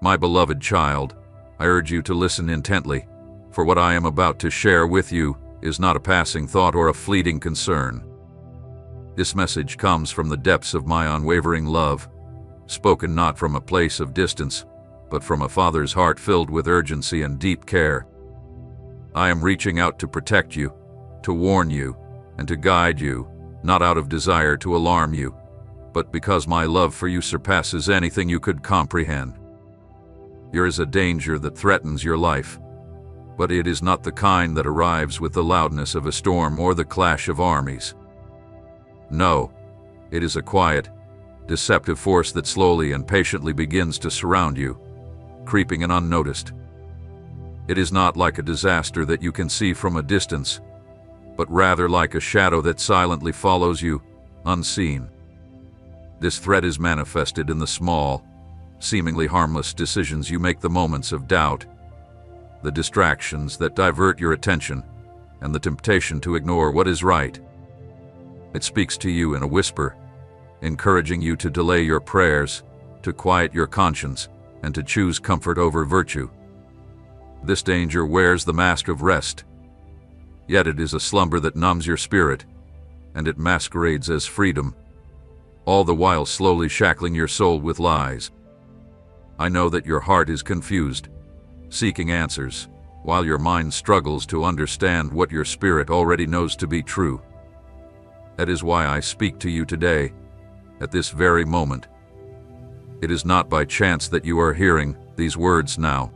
My beloved child, I urge you to listen intently, for what I am about to share with you is not a passing thought or a fleeting concern. This message comes from the depths of my unwavering love, spoken not from a place of distance, but from a father's heart filled with urgency and deep care. I am reaching out to protect you, to warn you, and to guide you, not out of desire to alarm you, but because my love for you surpasses anything you could comprehend. There is a danger that threatens your life, but it is not the kind that arrives with the loudness of a storm or the clash of armies. No, it is a quiet, deceptive force that slowly and patiently begins to surround you, creeping and unnoticed. It is not like a disaster that you can see from a distance, but rather like a shadow that silently follows you, unseen. This threat is manifested in the small, seemingly harmless decisions you make, the moments of doubt, the distractions that divert your attention, and the temptation to ignore what is right. It speaks to you in a whisper, encouraging you to delay your prayers, to quiet your conscience, and to choose comfort over virtue. This danger wears the mask of rest, yet it is a slumber that numbs your spirit, and it masquerades as freedom, all the while slowly shackling your soul with lies. I know that your heart is confused, seeking answers, while your mind struggles to understand what your spirit already knows to be true. That is why I speak to you today, at this very moment. It is not by chance that you are hearing these words now.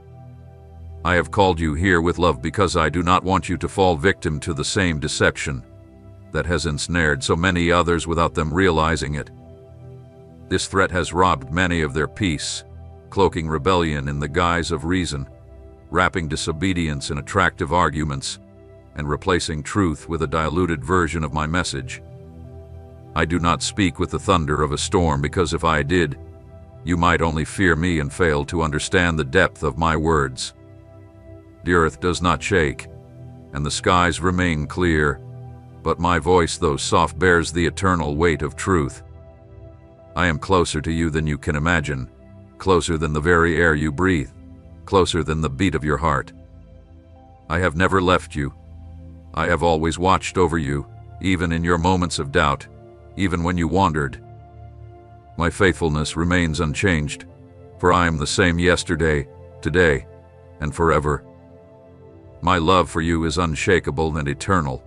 I have called you here with love because I do not want you to fall victim to the same deception that has ensnared so many others without them realizing it. This threat has robbed many of their peace, cloaking rebellion in the guise of reason, wrapping disobedience in attractive arguments, and replacing truth with a diluted version of my message. I do not speak with the thunder of a storm, because if I did, you might only fear me and fail to understand the depth of my words. The earth does not shake, and the skies remain clear, but my voice, though soft, bears the eternal weight of truth. I am closer to you than you can imagine, closer than the very air you breathe, closer than the beat of your heart. I have never left you. I have always watched over you, even in your moments of doubt, even when you wandered. My faithfulness remains unchanged, for I am the same yesterday, today, and forever. My love for you is unshakable and eternal.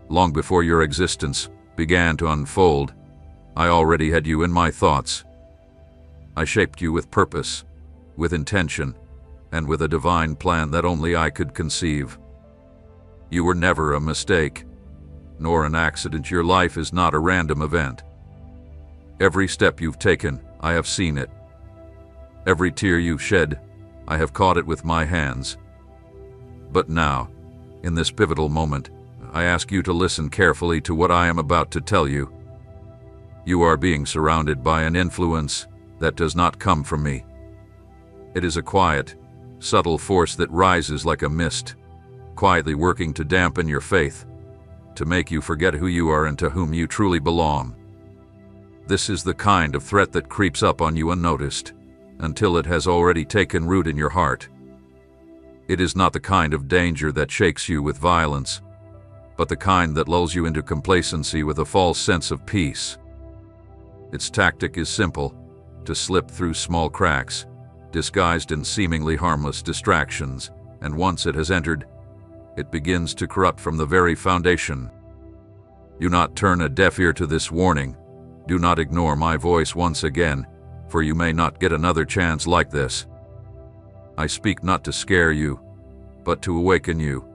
Long before your existence began to unfold, I already had you in my thoughts. I shaped you with purpose, with intention, and with a divine plan that only I could conceive. You were never a mistake, nor an accident. Your life is not a random event. Every step you've taken, I have seen it. Every tear you've shed, I have caught it with my hands. But now, in this pivotal moment, I ask you to listen carefully to what I am about to tell you. You are being surrounded by an influence that does not come from me. It is a quiet, subtle force that rises like a mist, quietly working to dampen your faith, to make you forget who you are and to whom you truly belong. This is the kind of threat that creeps up on you unnoticed, until it has already taken root in your heart. It is not the kind of danger that shakes you with violence, but the kind that lulls you into complacency with a false sense of peace. Its tactic is simple: to slip through small cracks, disguised in seemingly harmless distractions, and once it has entered, it begins to corrupt from the very foundation. Do not turn a deaf ear to this warning. Do not ignore my voice once again, for you may not get another chance like this. I speak not to scare you, but to awaken you,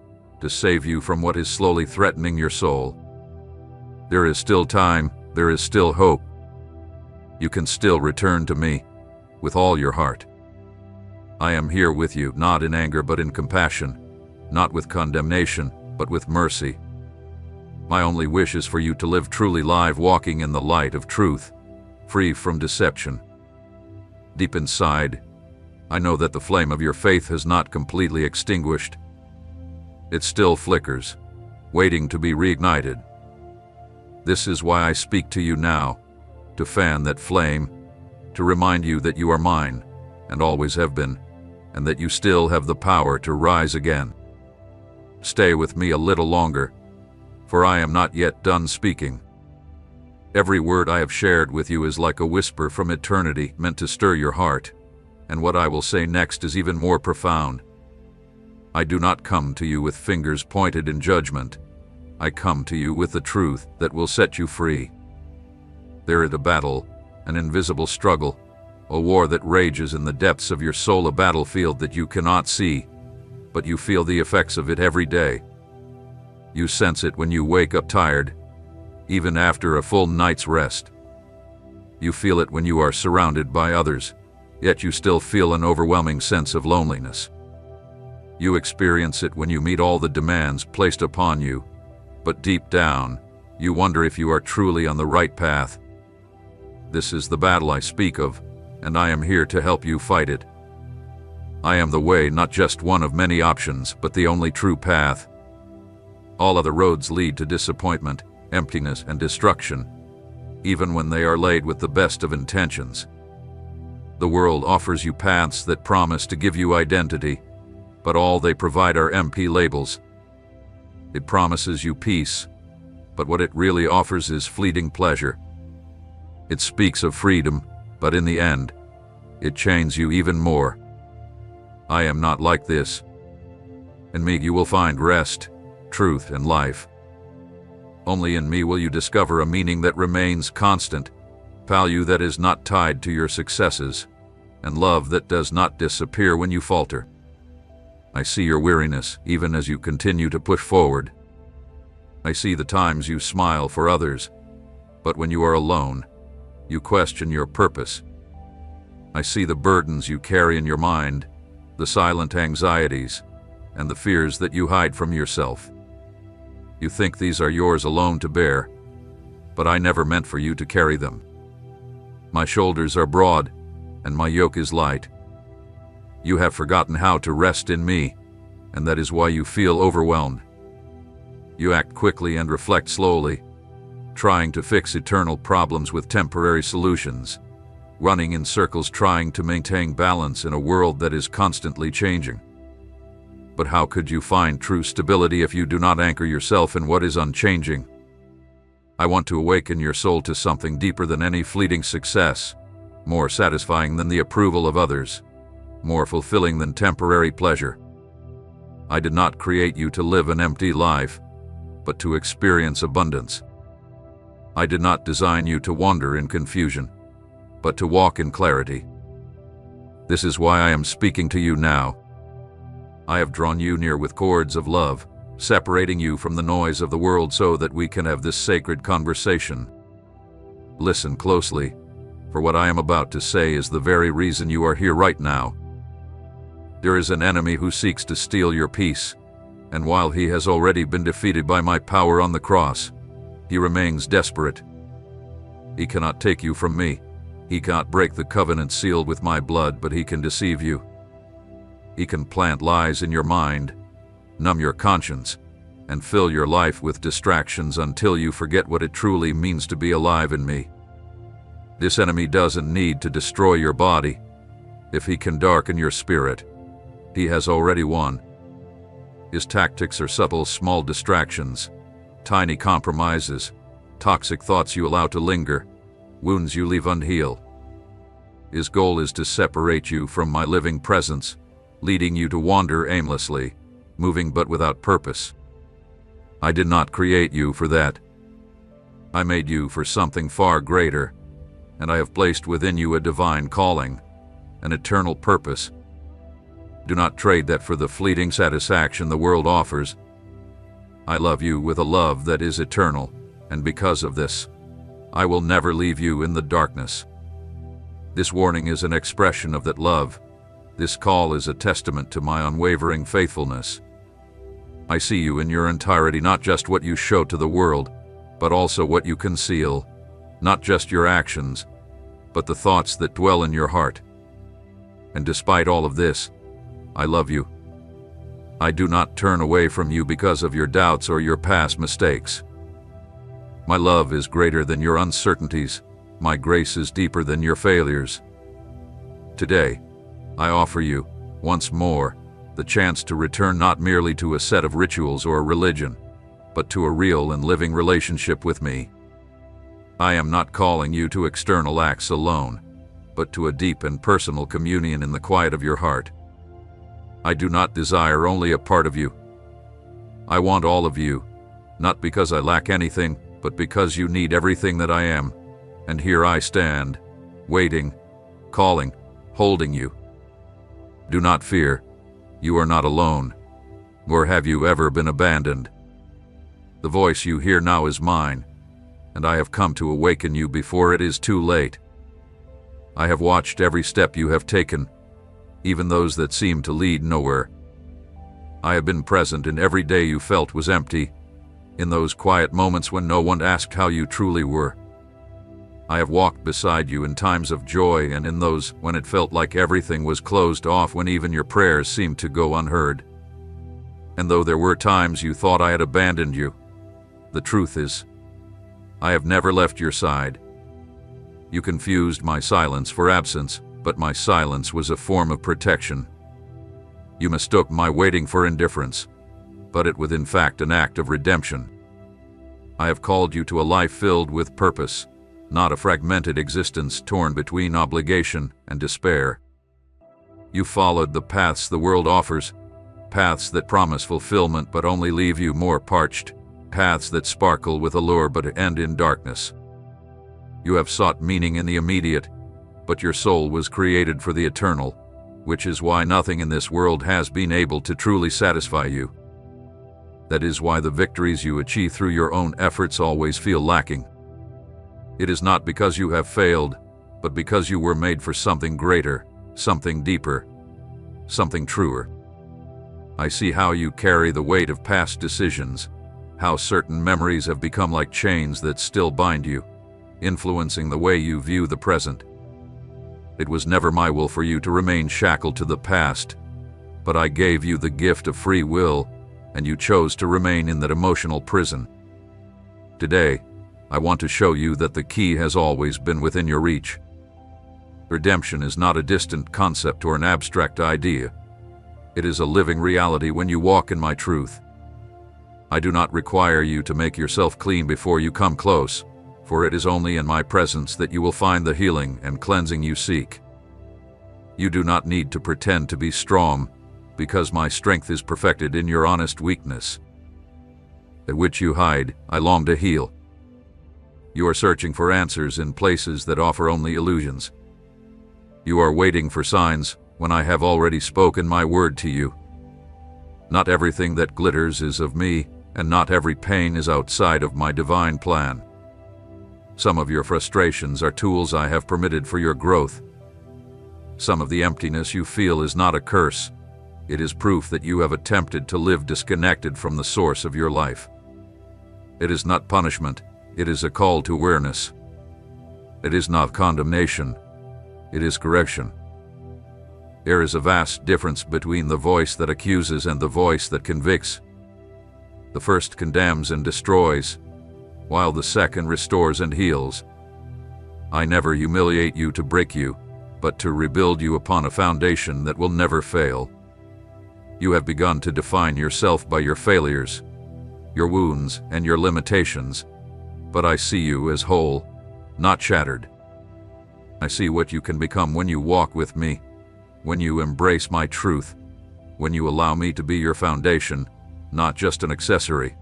to save you from what is slowly threatening your soul. There is still time, there is still hope. You can still return to me, with all your heart. I am here with you, not in anger but in compassion, not with condemnation, but with mercy. My only wish is for you to live truly live, walking in the light of truth, free from deception. Deep inside, I know that the flame of your faith has not completely extinguished. It still flickers, waiting to be reignited. This is why I speak to you now, to fan that flame, to remind you that you are mine, and always have been, and that you still have the power to rise again. Stay with me a little longer, for I am not yet done speaking. Every word I have shared with you is like a whisper from eternity meant to stir your heart, and what I will say next is even more profound. I do not come to you with fingers pointed in judgment. I come to you with the truth that will set you free. There is a battle, an invisible struggle, a war that rages in the depths of your soul, a battlefield that you cannot see, but you feel the effects of it every day. You sense it when you wake up tired, even after a full night's rest. You feel it when you are surrounded by others, yet you still feel an overwhelming sense of loneliness. You experience it when you meet all the demands placed upon you, but deep down, you wonder if you are truly on the right path. This is the battle I speak of, and I am here to help you fight it. I am the way, not just one of many options, but the only true path. All other roads lead to disappointment, emptiness, and destruction, even when they are laid with the best of intentions. The world offers you paths that promise to give you identity, but all they provide are empty labels. It promises you peace, but what it really offers is fleeting pleasure. It speaks of freedom, but in the end, it chains you even more. I am not like this. In me you will find rest, truth, and life. Only in me will you discover a meaning that remains constant, value that is not tied to your successes, and love that does not disappear when you falter. I see your weariness even as you continue to push forward. I see the times you smile for others, but when you are alone, you question your purpose. I see the burdens you carry in your mind, the silent anxieties, and the fears that you hide from yourself. You think these are yours alone to bear, but I never meant for you to carry them. My shoulders are broad, and my yoke is light. You have forgotten how to rest in me, and that is why you feel overwhelmed. You act quickly and reflect slowly, trying to fix eternal problems with temporary solutions, running in circles trying to maintain balance in a world that is constantly changing. But how could you find true stability if you do not anchor yourself in what is unchanging? I want to awaken your soul to something deeper than any fleeting success, more satisfying than the approval of others, more fulfilling than temporary pleasure. I did not create you to live an empty life, but to experience abundance. I did not design you to wander in confusion, but to walk in clarity. This is why I am speaking to you now. I have drawn you near with cords of love, separating you from the noise of the world so that we can have this sacred conversation. Listen closely, for what I am about to say is the very reason you are here right now. There is an enemy who seeks to steal your peace, and while he has already been defeated by my power on the cross, he remains desperate. He cannot take you from me. He cannot break the covenant sealed with my blood, but he can deceive you. He can plant lies in your mind, numb your conscience, and fill your life with distractions until you forget what it truly means to be alive in me. This enemy doesn't need to destroy your body. If he can darken your spirit, he has already won. His tactics are subtle, small distractions, tiny compromises, toxic thoughts you allow to linger, wounds you leave unhealed. His goal is to separate you from my living presence, leading you to wander aimlessly, moving but without purpose. I did not create you for that. I made you for something far greater, and I have placed within you a divine calling, an eternal purpose. Do not trade that for the fleeting satisfaction the world offers. I love you with a love that is eternal, and because of this, I will never leave you in the darkness. This warning is an expression of that love. This call is a testament to my unwavering faithfulness. I see you in your entirety, not just what you show to the world, but also what you conceal, not just your actions, but the thoughts that dwell in your heart. And despite all of this, I love you. I do not turn away from you because of your doubts or your past mistakes. My love is greater than your uncertainties. My grace is deeper than your failures. Today, I offer you, once more, the chance to return not merely to a set of rituals or a religion, but to a real and living relationship with me. I am not calling you to external acts alone, but to a deep and personal communion in the quiet of your heart. I do not desire only a part of you. I want all of you, not because I lack anything, but because you need everything that I am. And here I stand, waiting, calling, holding you. Do not fear. You are not alone, nor have you ever been abandoned. The voice you hear now is mine, and I have come to awaken you before it is too late. I have watched every step you have taken, even those that seem to lead nowhere. I have been present in every day you felt was empty, in those quiet moments when no one asked how you truly were. I have walked beside you in times of joy and in those when it felt like everything was closed off, when even your prayers seemed to go unheard. And though there were times you thought I had abandoned you, the truth is, I have never left your side. You confused my silence for absence, but my silence was a form of protection. You mistook my waiting for indifference, but it was in fact an act of redemption. I have called you to a life filled with purpose, not a fragmented existence torn between obligation and despair. You followed the paths the world offers, paths that promise fulfillment but only leave you more parched, paths that sparkle with allure but end in darkness. You have sought meaning in the immediate, but your soul was created for the eternal, which is why nothing in this world has been able to truly satisfy you. That is why the victories you achieve through your own efforts always feel lacking. It is not because you have failed, but because you were made for something greater, something deeper, something truer. I see how you carry the weight of past decisions, how certain memories have become like chains that still bind you, influencing the way you view the present. It was never my will for you to remain shackled to the past, but I gave you the gift of free will, and you chose to remain in that emotional prison. Today, I want to show you that the key has always been within your reach. Redemption is not a distant concept or an abstract idea. It is a living reality when you walk in my truth. I do not require you to make yourself clean before you come close, for it is only in my presence that you will find the healing and cleansing you seek. You do not need to pretend to be strong, because my strength is perfected in your honest weakness. That which you hide, I long to heal. You are searching for answers in places that offer only illusions. You are waiting for signs when I have already spoken my word to you. Not everything that glitters is of me, and not every pain is outside of my divine plan. Some of your frustrations are tools I have permitted for your growth. Some of the emptiness you feel is not a curse. It is proof that you have attempted to live disconnected from the source of your life. It is not punishment. It is a call to awareness. It is not condemnation. It is correction. There is a vast difference between the voice that accuses and the voice that convicts. The first condemns and destroys, while the second restores and heals. I never humiliate you to break you, but to rebuild you upon a foundation that will never fail. You have begun to define yourself by your failures, your wounds, and your limitations, but I see you as whole, not shattered. I see what you can become when you walk with me, when you embrace my truth, when you allow me to be your foundation, not just an accessory.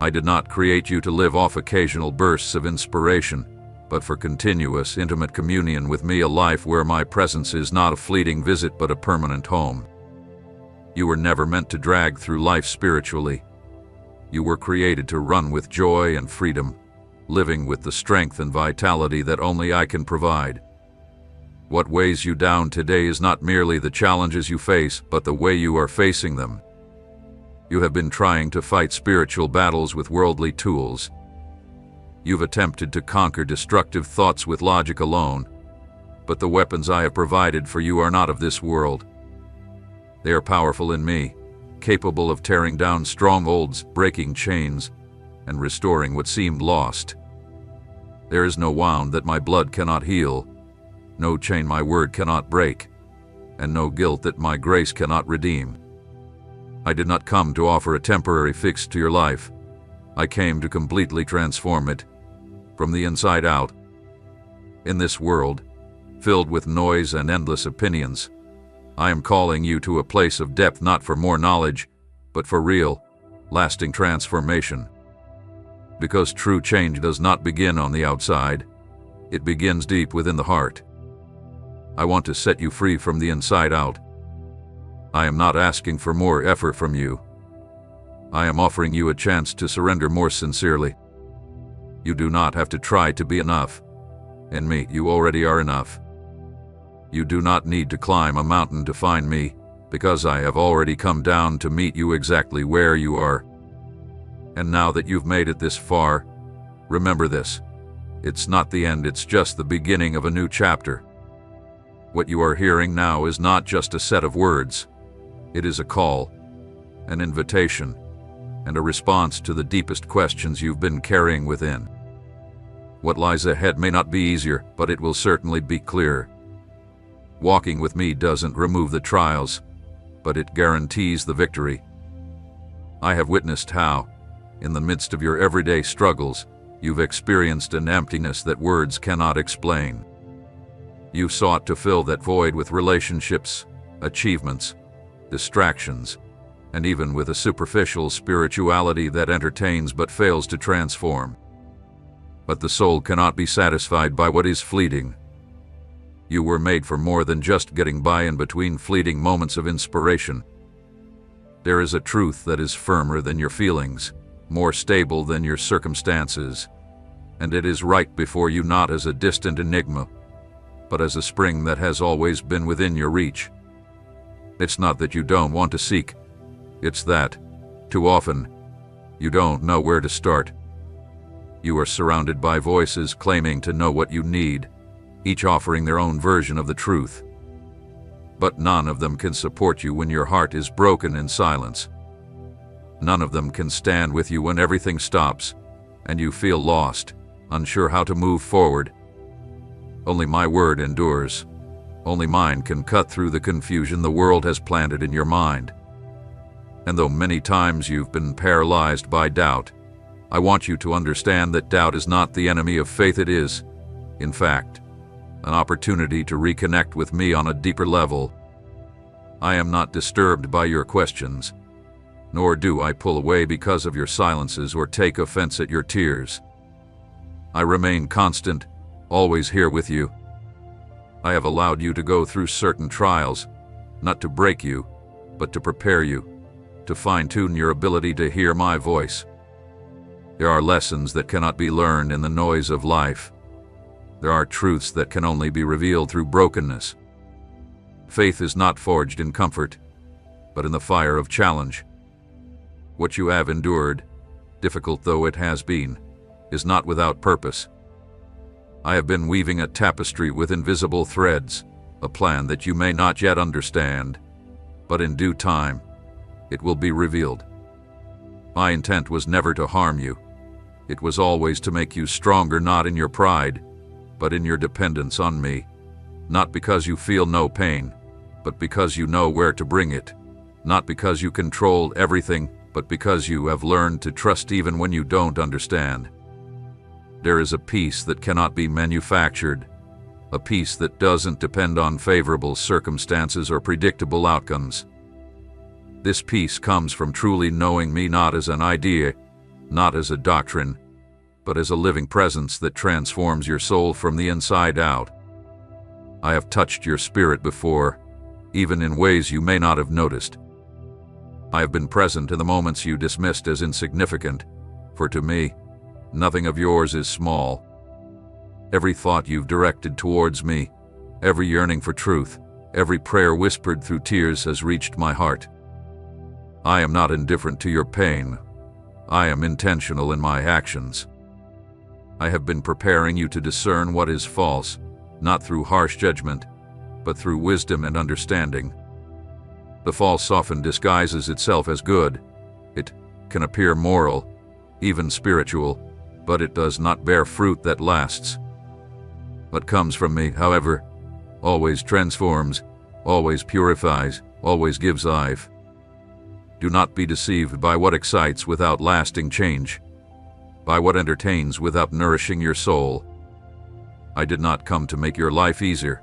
I did not create you to live off occasional bursts of inspiration, but for continuous, intimate communion with me, a life where my presence is not a fleeting visit but a permanent home. You were never meant to drag through life spiritually. You were created to run with joy and freedom, living with the strength and vitality that only I can provide. What weighs you down today is not merely the challenges you face, but the way you are facing them. You have been trying to fight spiritual battles with worldly tools. You've attempted to conquer destructive thoughts with logic alone, but the weapons I have provided for you are not of this world. They are powerful in me, capable of tearing down strongholds, breaking chains, and restoring what seemed lost. There is no wound that my blood cannot heal, no chain my word cannot break. and no guilt that my grace cannot redeem. I did not come to offer a temporary fix to your life. I came to completely transform it, from the inside out. In this world, filled with noise and endless opinions, I am calling you to a place of depth, not for more knowledge, but for real, lasting transformation. Because true change does not begin on the outside, it begins deep within the heart. I want to set you free from the inside out. I am not asking for more effort from you. I am offering you a chance to surrender more sincerely. You do not have to try to be enough. In me, you already are enough. You do not need to climb a mountain to find me, because I have already come down to meet you exactly where you are. And now that you've made it this far, remember this. It's not the end, it's just the beginning of a new chapter. What you are hearing now is not just a set of words. It is a call, an invitation, and a response to the deepest questions you've been carrying within. What lies ahead may not be easier, but it will certainly be clearer. Walking with me doesn't remove the trials, but it guarantees the victory. I have witnessed how, in the midst of your everyday struggles, you've experienced an emptiness that words cannot explain. You sought to fill that void with relationships, achievements, distractions, and even with a superficial spirituality that entertains but fails to transform. But the soul cannot be satisfied by what is fleeting. You were made for more than just getting by in between fleeting moments of inspiration. There is a truth that is firmer than your feelings, more stable than your circumstances, and it is right before you, not as a distant enigma, but as a spring that has always been within your reach. It's not that you don't want to seek, it's that, too often, you don't know where to start. You are surrounded by voices claiming to know what you need, each offering their own version of the truth. But none of them can support you when your heart is broken in silence. None of them can stand with you when everything stops, and you feel lost, unsure how to move forward. Only my word endures. Only mine can cut through the confusion the world has planted in your mind. And though many times you've been paralyzed by doubt, I want you to understand that doubt is not the enemy of faith. It is, in fact, an opportunity to reconnect with me on a deeper level. I am not disturbed by your questions, nor do I pull away because of your silences or take offense at your tears. I remain constant, always here with you. I have allowed you to go through certain trials, not to break you, but to prepare you, to fine-tune your ability to hear my voice. There are lessons that cannot be learned in the noise of life. There are truths that can only be revealed through brokenness. Faith is not forged in comfort, but in the fire of challenge. What you have endured, difficult though it has been, is not without purpose. I have been weaving a tapestry with invisible threads, a plan that you may not yet understand, but in due time, it will be revealed. My intent was never to harm you. It was always to make you stronger, not in your pride, but in your dependence on me. Not because you feel no pain, but because you know where to bring it. Not because you control everything, but because you have learned to trust even when you don't understand. There is a peace that cannot be manufactured, a peace that doesn't depend on favorable circumstances or predictable outcomes. This peace comes from truly knowing me, not as an idea, not as a doctrine, but as a living presence that transforms your soul from the inside out. I have touched your spirit before, even in ways you may not have noticed. I have been present in the moments you dismissed as insignificant, for to me, nothing of yours is small. Every thought you've directed towards me, every yearning for truth, every prayer whispered through tears has reached my heart. I am not indifferent to your pain. I am intentional in my actions. I have been preparing you to discern what is false, not through harsh judgment, but through wisdom and understanding. The false often disguises itself as good. It can appear moral, even spiritual, but it does not bear fruit that lasts. What comes from me, however, always transforms, always purifies, always gives life. Do not be deceived by what excites without lasting change, by what entertains without nourishing your soul. I did not come to make your life easier.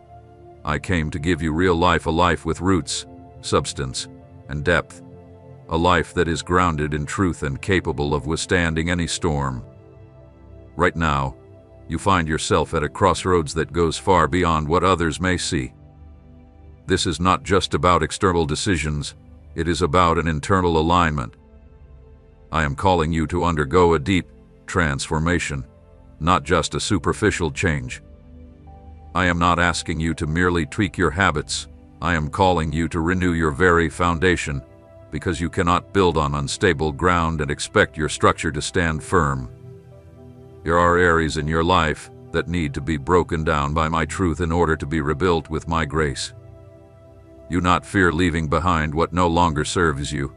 I came to give you real life, a life with roots, substance, and depth, a life that is grounded in truth and capable of withstanding any storm. Right now, you find yourself at a crossroads that goes far beyond what others may see. This is not just about external decisions, it is about an internal alignment. I am calling you to undergo a deep transformation, not just a superficial change. I am not asking you to merely tweak your habits. I am calling you to renew your very foundation, because you cannot build on unstable ground and expect your structure to stand firm. There are areas in your life that need to be broken down by my truth in order to be rebuilt with my grace. Do not fear leaving behind what no longer serves you,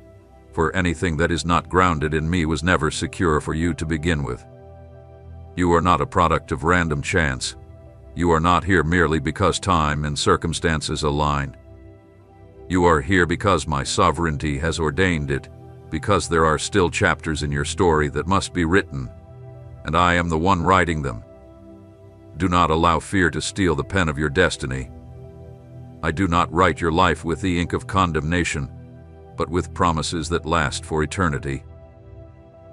for anything that is not grounded in me was never secure for you to begin with. You are not a product of random chance. You are not here merely because time and circumstances align. You are here because my sovereignty has ordained it, because there are still chapters in your story that must be written, and I am the one writing them. Do not allow fear to steal the pen of your destiny. I do not write your life with the ink of condemnation, but with promises that last for eternity.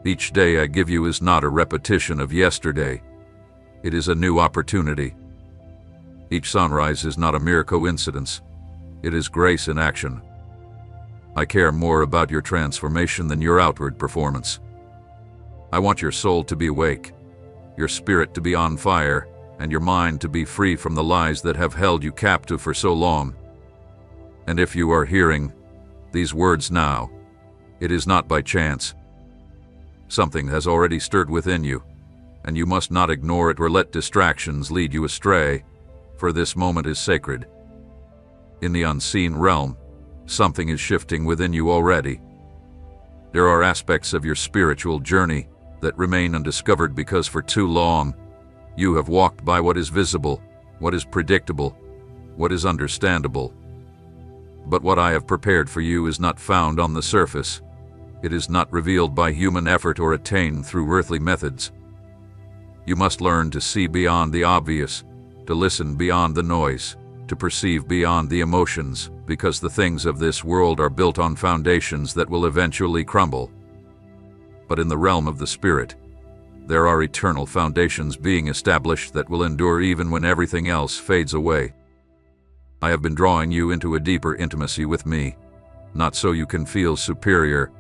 Each day I give you is not a repetition of yesterday. It is a new opportunity. Each sunrise is not a mere coincidence. It is grace in action. I care more about your transformation than your outward performance. I want your soul to be awake, your spirit to be on fire, and your mind to be free from the lies that have held you captive for so long. And if you are hearing these words now, it is not by chance. Something has already stirred within you, and you must not ignore it or let distractions lead you astray, for this moment is sacred. In the unseen realm, something is shifting within you already. There are aspects of your spiritual journey that remain undiscovered because for too long, you have walked by what is visible, what is predictable, what is understandable. But what I have prepared for you is not found on the surface. It is not revealed by human effort or attained through earthly methods. You must learn to see beyond the obvious, to listen beyond the noise, to perceive beyond the emotions, because the things of this world are built on foundations that will eventually crumble. But in the realm of the spirit, there are eternal foundations being established that will endure even when everything else fades away. I have been drawing you into a deeper intimacy with me, not so you can feel superior,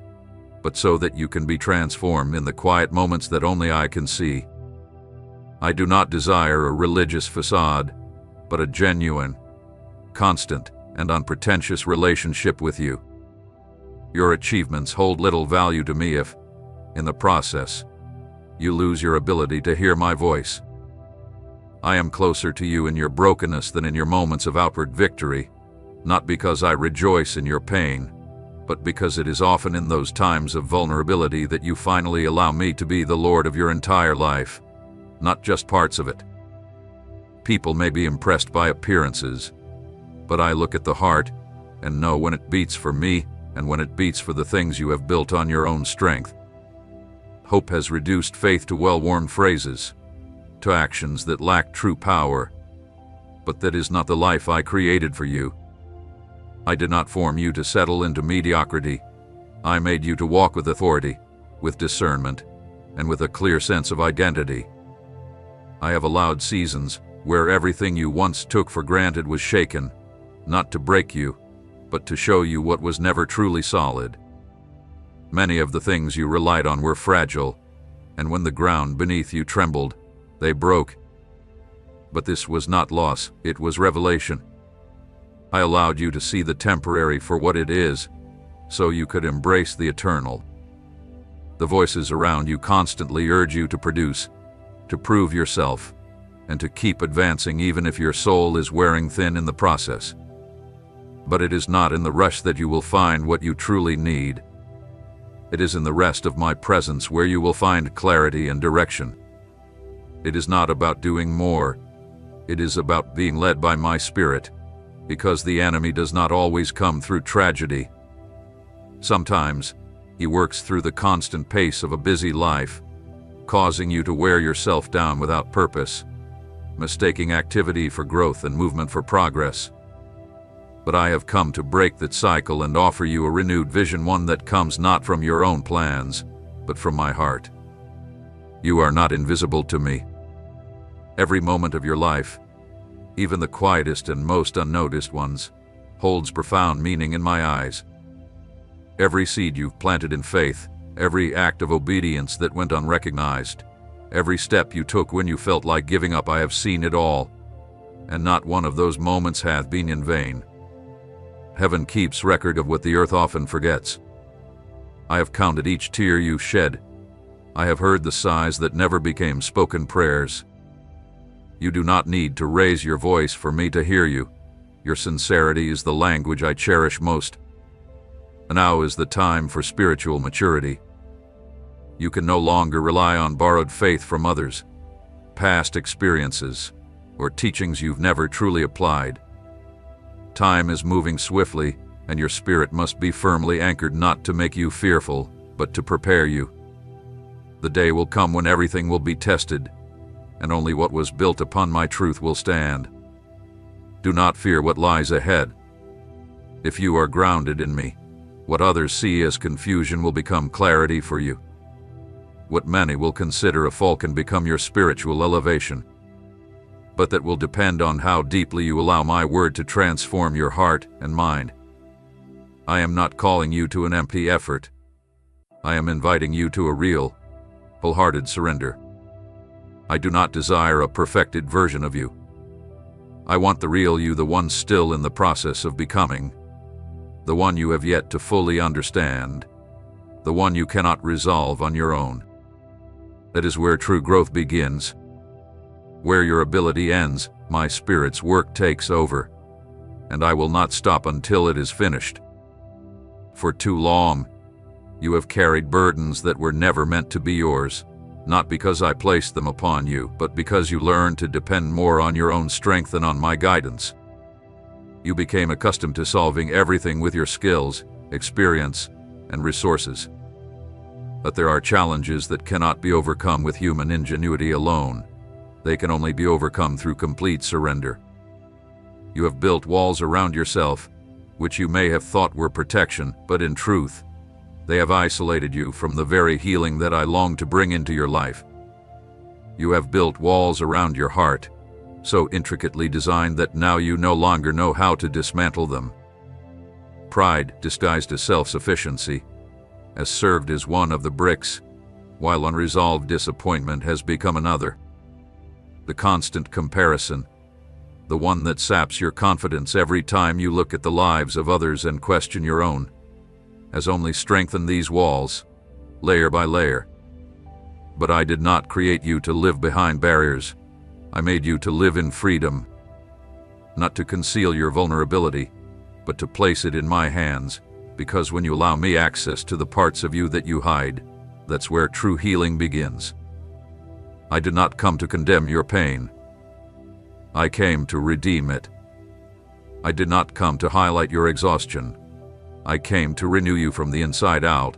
but so that you can be transformed in the quiet moments that only I can see. I do not desire a religious facade, but a genuine, constant, and unpretentious relationship with you. Your achievements hold little value to me if, in the process, you lose your ability to hear my voice. I am closer to you in your brokenness than in your moments of outward victory, not because I rejoice in your pain, but because it is often in those times of vulnerability that you finally allow me to be the Lord of your entire life, not just parts of it. People may be impressed by appearances, but I look at the heart and know when it beats for me and when it beats for the things you have built on your own strength. Hope has reduced faith to well-worn phrases, to actions that lack true power. But that is not the life I created for you. I did not form you to settle into mediocrity. I made you to walk with authority, with discernment, and with a clear sense of identity. I have allowed seasons where everything you once took for granted was shaken, not to break you, but to show you what was never truly solid. Many of the things you relied on were fragile, and when the ground beneath you trembled, they broke. But this was not loss, it was revelation. I allowed you to see the temporary for what it is, so you could embrace the eternal. The voices around you constantly urge you to produce, to prove yourself, and to keep advancing even if your soul is wearing thin in the process. But it is not in the rush that you will find what you truly need. It is in the rest of my presence where you will find clarity and direction. It is not about doing more. It is about being led by my spirit, because the enemy does not always come through tragedy. Sometimes, he works through the constant pace of a busy life, causing you to wear yourself down without purpose, mistaking activity for growth and movement for progress. But I have come to break that cycle and offer you a renewed vision, one that comes not from your own plans, but from my heart. You are not invisible to me. Every moment of your life, even the quietest and most unnoticed ones, holds profound meaning in my eyes. Every seed you've planted in faith, every act of obedience that went unrecognized, every step you took when you felt like giving up, I have seen it all, and not one of those moments hath been in vain. Heaven keeps record of what the earth often forgets. I have counted each tear you shed. I have heard the sighs that never became spoken prayers. You do not need to raise your voice for me to hear you. Your sincerity is the language I cherish most. Now is the time for spiritual maturity. You can no longer rely on borrowed faith from others, past experiences, or teachings you've never truly applied. Time is moving swiftly, and your spirit must be firmly anchored, not to make you fearful, but to prepare you. The day will come when everything will be tested, and only what was built upon my truth will stand. Do not fear what lies ahead. If you are grounded in me, what others see as confusion will become clarity for you. What many will consider a fall can become your spiritual elevation. But that will depend on how deeply you allow my word to transform your heart and mind. I am not calling you to an empty effort. I am inviting you to a real, wholehearted surrender. I do not desire a perfected version of you. I want the real you, the one still in the process of becoming, the one you have yet to fully understand, the one you cannot resolve on your own. That is where true growth begins. Where your ability ends, my Spirit's work takes over, and I will not stop until it is finished. For too long, you have carried burdens that were never meant to be yours. Not because I placed them upon you, but because you learned to depend more on your own strength than on my guidance. You became accustomed to solving everything with your skills, experience, and resources. But there are challenges that cannot be overcome with human ingenuity alone. They can only be overcome through complete surrender. You have built walls around yourself, which you may have thought were protection, but in truth, they have isolated you from the very healing that I long to bring into your life. You have built walls around your heart, so intricately designed that now you no longer know how to dismantle them. Pride, disguised as self-sufficiency, has served as one of the bricks, while unresolved disappointment has become another. The constant comparison, the one that saps your confidence every time you look at the lives of others and question your own, has only strengthened these walls, layer by layer. But I did not create you to live behind barriers. I made you to live in freedom, not to conceal your vulnerability, but to place it in my hands, because when you allow me access to the parts of you that you hide, that's where true healing begins. I did not come to condemn your pain. I came to redeem it. I did not come to highlight your exhaustion. I came to renew you from the inside out.